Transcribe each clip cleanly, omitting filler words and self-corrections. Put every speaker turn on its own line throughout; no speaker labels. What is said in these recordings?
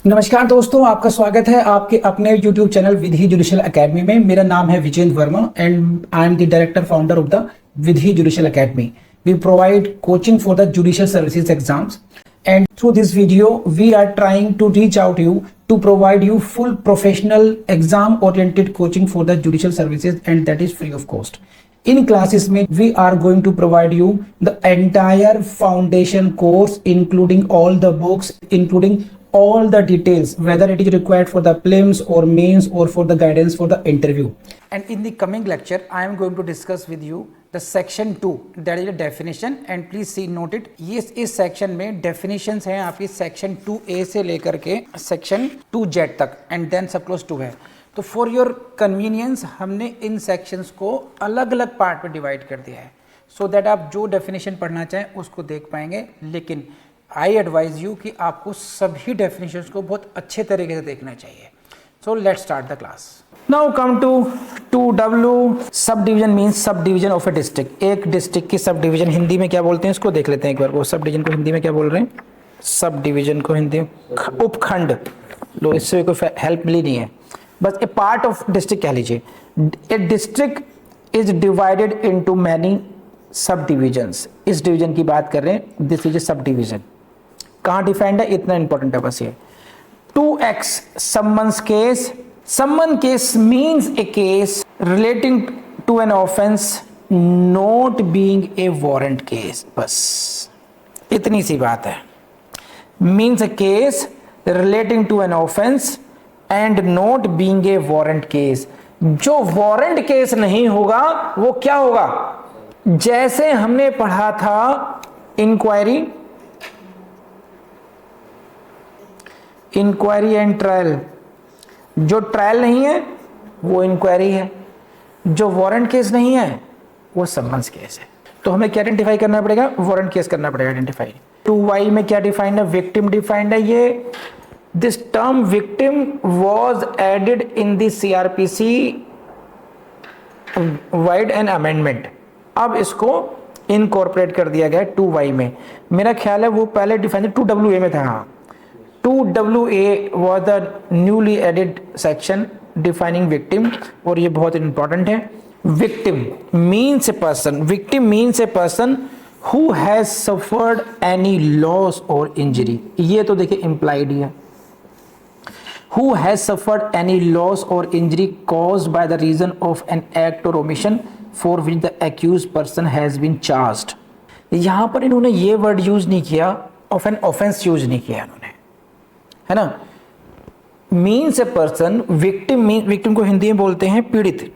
नमस्कार दोस्तों, आपका स्वागत है आपके अपने YouTube channel Vidhi judicial academy में। मेरा नाम है Vijendra Verma and I am the director founder of the Vidhi judicial academy. We provide coaching for the judicial services exams, and through this video we are trying to reach out to you to provide you full professional exam oriented coaching for the judicial services, and that is free of cost. In classes में we are going to provide you the entire foundation course, including all the books, including all the details, whether it is required for the prelims or mains or for the guidance for the interview. And in the coming lecture I am going to discuss with you the section 2, that is a definition, and please see note it, ये इस section में definitions हैं आपकी section 2A से लेकर के section 2Z तक, and then सब close 2 है। तो for your convenience हमने इन sections को अलग अलग part में divide कर दिया है, so that आप जो definition पढ़ना चाहें उसको देख पाएंगे। लेकिन आई एडवाइज यू कि आपको सभी डेफिनेशंस को बहुत अच्छे तरीके से देखना चाहिए। So let's start the class. Now come to 2W। Subdivision means subdivision of a district. एक डिस्ट्रिक्ट की सब डिवीजन हिंदी में क्या बोलते हैं, इसको देख लेते हैं एक बार। वो सब डिवीजन को हिंदी में क्या बोल रहे हैं? सब डिवीजन को हिंदी उपखंड। लो, इससे कोई हेल्प मिली नहीं है, बस ए पार्ट ऑफ डिस्ट्रिक्ट कह लीजिए। ए district is divided into many सब डिविजन्स। इस डिवीजन की बात कर रहे हैं, this is a sub division. कहाँ डिफाइंड है, इतना इंपॉर्टेंट है बस ये। 2x summons case. Summon case means a case relating to an offence not being a warrant case. बस इतनी सी बात है। Means a case relating to an offence and not being a warrant case. जो warrant case नहीं होगा वो क्या होगा? जैसे हमने पढ़ा था इंक्वायरी एंड ट्रायल। जो ट्रायल नहीं है वो इंक्वायरी है, जो वारंट केस नहीं है वो समन्स केस है। तो हमें क्या आइडेंटिफाई करना पड़ेगा? वारंट केस करना पड़ेगा आइडेंटिफाई। 2Y में क्या डिफाइंड है? विक्टिम डिफाइंड है। ये this term victim was added in the CRPC vide an amendment. अब इसको इनकॉर्पोरेट कर दिया गया 2Y में। मेरा ख्याल है वो पहले डिफाइंड 2WA में था। हाँ, 2WA was the newly added section defining victim, और ये बहुत इंपॉर्टेंट है। Victim means a person, victim means a person who has suffered any loss or injury। ये तो देखिए implied ही है। Who has suffered any loss or injury caused by the reason of an act or omission for which the accused person has been charged। यहां पर इन्होंने ये word use नहीं किया, ऑफ एन ऑफेंस यूज नहीं किया इन्होंने, है ना। मीन्स ए पर्सन, विक्टिम को हिंदी में बोलते हैं पीड़ित।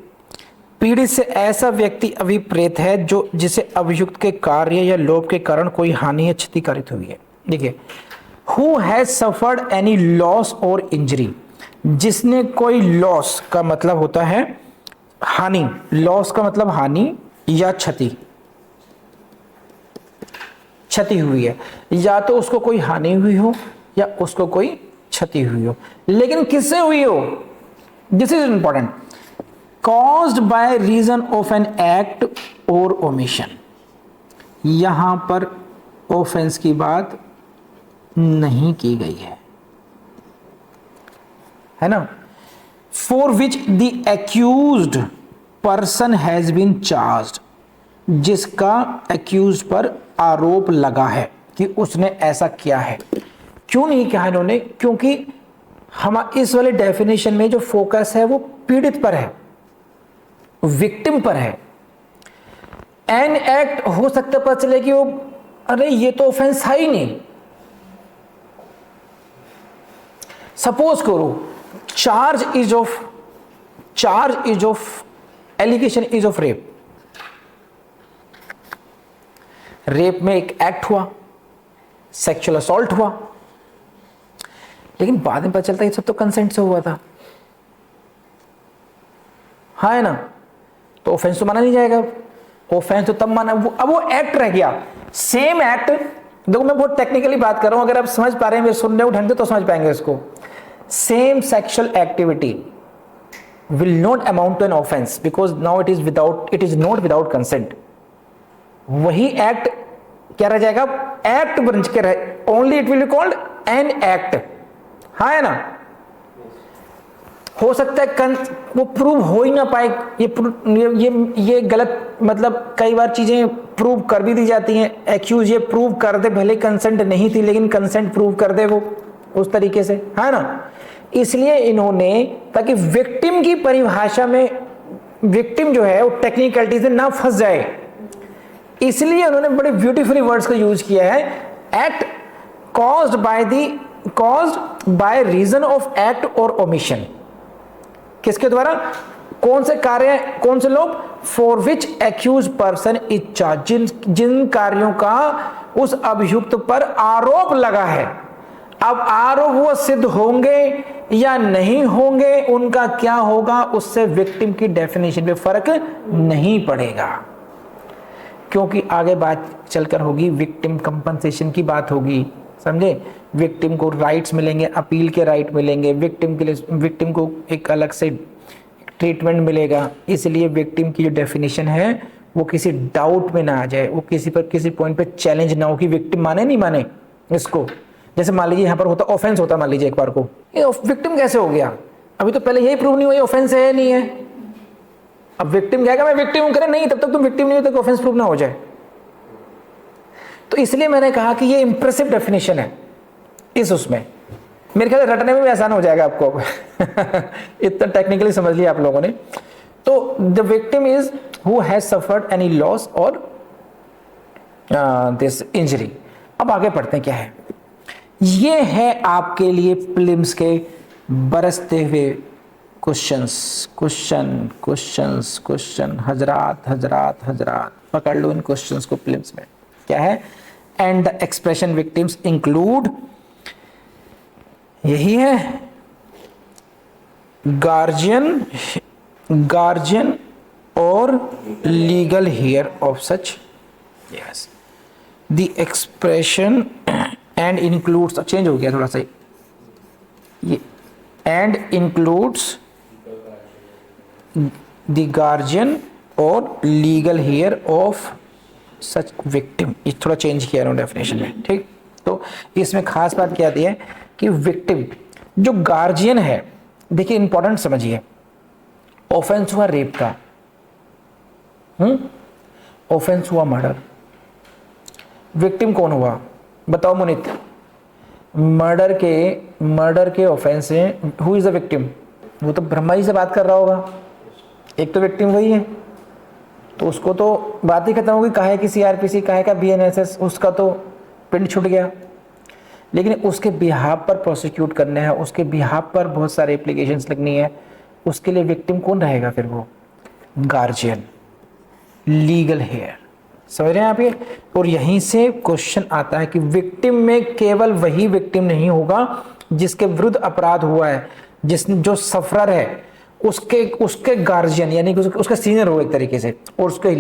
पीड़ित से ऐसा व्यक्ति अभिप्रेत है जो जिसे अभियुक्त के कार्य या लोभ के कारण कोई हानि या क्षति कारित हुई है। देखिए, who has suffered any loss और इंजरी। जिसने कोई लॉस का मतलब होता है हानि, लॉस का मतलब हानि या क्षति हुई है, या तो उसको कोई हानि हुई हो या उसको कोई क्षति हुई हो। लेकिन किससे हुई हो? This is important. Caused by reason of an act और ओमिशन। यहां पर ऑफेंस की बात नहीं की गई है ना। For which the accused person has been charged. जिसका एक्यूज पर आरोप लगा है कि उसने ऐसा किया है। क्यों नहीं कहा इन्होंने? क्योंकि हम इस वाले डेफिनेशन में जो फोकस है वो पीड़ित पर है, विक्टिम पर है। एन एक्ट हो सकता है पता चले कि वो अरे ये तो ऑफेंस है ही नहीं। सपोज करो charge is of allegation is of rape. Rape में एक एक्ट हुआ, सेक्सुअल असॉल्ट हुआ, लेकिन बाद में पता चलता है ये सब तो कंसेंट से हुआ था, हाँ है ना। तो ऑफेंस तो माना नहीं जाएगा। ऑफेंस तो तब माना, अब वो एक्ट रह गया। सेम एक्ट, देखो मैं बहुत टेक्निकली बात कर रहा हूं, अगर आप समझ पा रहे हैं, सुन रहे हो ढंग से तो समझ पाएंगे इसको। Same sexual activity will not amount to an offense because now it is not without consent। वही एक्ट क्या रह जाएगा? एक्ट बन के रहे, only it will be called an act. हाँ है ना? हो सकता है वो प्रूव हो ही ना पाए, ये गलत, मतलब कई बार चीजें प्रूव कर भी दी जाती हैं, एक्यूज ये प्रूव कर दे, भले कंसेंट नहीं थी लेकिन कंसेंट प्रूव कर दे वो उस तरीके से, है ना? इसलिए इन्होंने, ताकि विक्टिम की परिभाषा में विक्टिम जो है वो टेक्निकलिटी से ना फंस जाए, इसलिए उन्होंने बड़े ब्यूटीफुली वर्ड्स का यूज किया है। Act caused by reason of act और ओमिशन। किसके द्वारा? कौन से कार्य, कौन से लोग? For which accused person is charge, जिन कार्यों का उस अभियुक्त पर आरोप लगा है। अब आरोप वो सिद्ध होंगे या नहीं होंगे, उनका क्या होगा, उससे विक्टिम की डेफिनेशन पे फर्क नहीं पड़ेगा, क्योंकि आगे बात चलकर होगी विक्टिम कंपनसेशन की बात होगी, समझे? विक्टिम को राइट्स मिलेंगे, अपील के राइट मिलेंगे, विक्टिम के लिए विक्टिम को एक अलग से ट्रीटमेंट मिलेगा। इसलिए विक्टिम की जो डेफिनेशन है वो किसी डाउट में ना आ जाए, वो किसी पॉइंट पे चैलेंज ना हो कि विक्टिम माने नहीं माने इसको। जैसे मान लीजिए यहाँ पर होता ऑफेंस होता, मान लीजिए एक बार को ये विक्टिम कैसे हो गया, अभी तो पहले यही प्रूव नहीं हुआ ऑफेंस है नहीं है। अब विक्टिम कहेगा मैं विक्टिम हूं, करे नहीं, तब तक तुम विक्टिम नहीं हो तक ऑफेंस प्रूव ना हो जाए। तो इसलिए मैंने कहा कि ये इंप्रेसिव डेफिनेशन है उसमें, मेरे ख्याल रटने में भी आसान हो जाएगा आपको इतना टेक्निकली समझ लिया आप लोगों ने। तो the victim is who has suffered any loss और दिस इंजरी। अब आगे पढ़ते हैं क्या है। ये है आपके लिए प्रीलिम्स के बरसते हुए क्वेश्चन हजरात पकड़ लो इन क्वेश्चंस को प्रीलिम्स में। क्या है? And the expression victims include, यही है, गार्जियन और legal heir of such, yes, the expression and includes, change हो गया थोड़ा सा ये, एंड इंक्लूड्स द गार्जियन और legal heir of such victim, ये थोड़ा चेंज किया है डेफिनेशन में, ठीक। तो इसमें खास बात क्या आती है कि विक्टिम जो गार्जियन है, देखिए इंपॉर्टेंट समझिए, ऑफेंस हुआ रेप का, ऑफेंस हुआ मर्डर, विक्टिम कौन हुआ बताओ मुनीत? मर्डर के ऑफेंस से हु इज द विक्टिम? वो तो ब्रह्मा जी से बात कर रहा होगा, एक तो विक्टिम वही है, तो उसको तो बात ही खत्म होगी, काहे की सीआरपीसी, काहे का बीएनएसएस, उसका तो पिंड छूट गया। लेकिन उसके बिहाफ पर प्रोसिक्यूट करना है, उसके बिहाफ पर बहुत सारे एप्लीकेशंस लगनी है, उसके लिए विक्टिम कौन रहेगा फिर? वो गार्जियन, लीगल हेयर, समझ रहे हैं आप ये? और यहीं से क्वेश्चन आता है कि विक्टिम में केवल वही विक्टिम नहीं होगा जिसके विरुद्ध अपराध हुआ है, जो सफरर है उसके गार्जियन यानी कि उसका सीनियर हो एक तरीके से, और उसके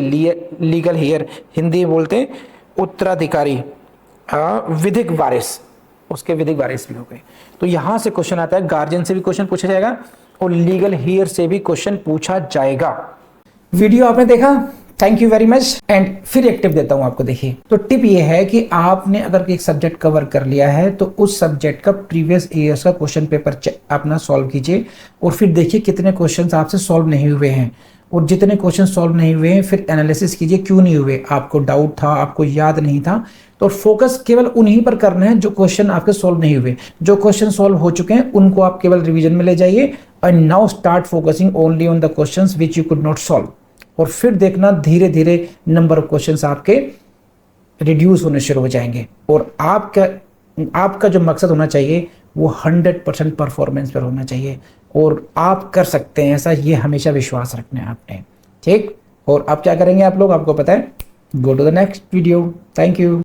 लीगल हेयर, हिंदी बोलते हैं उत्तराधिकारी, विधिक वारिस, उसके विधिक वारिस भी हो गए। तो यहां से क्वेश्चन आता है, गार्जियन से भी क्वेश्चन पूछा जाएगा और लीगल हेयर से भी क्वेश्चन पूछा जाएगा। वीडियो आपने देखा, thank you very much. And फिर एक टिप देता हूं आपको, देखिए। तो टिप ये है कि आपने अगर एक सब्जेक्ट कवर कर लिया है तो उस सब्जेक्ट का प्रीवियस ईयर्स का क्वेश्चन पेपर अपना सॉल्व कीजिए और फिर देखिए कितने क्वेश्चंस आपसे सॉल्व नहीं हुए हैं, और जितने क्वेश्चन सॉल्व नहीं हुए हैं फिर एनालिसिस कीजिए क्यों नहीं हुए, आपको डाउट था, आपको याद नहीं था, तो फोकस केवल उन्हीं पर करना है जो क्वेश्चन आपके सॉल्व नहीं हुए। जो क्वेश्चन सॉल्व हो चुके हैं उनको आप केवल रिवीजन में ले जाइए, and now start focusing only on the questions which you could not solve. और फिर देखना धीरे धीरे नंबर ऑफ क्वेश्चंस आपके रिड्यूस होने शुरू हो जाएंगे, और आपका जो मकसद होना चाहिए वो 100% परफॉर्मेंस पर होना चाहिए, और आप कर सकते हैं ऐसा, ये हमेशा विश्वास रखना है आपने, ठीक। और अब क्या करेंगे आप लोग, आपको पता है, go to the next video. Thank you.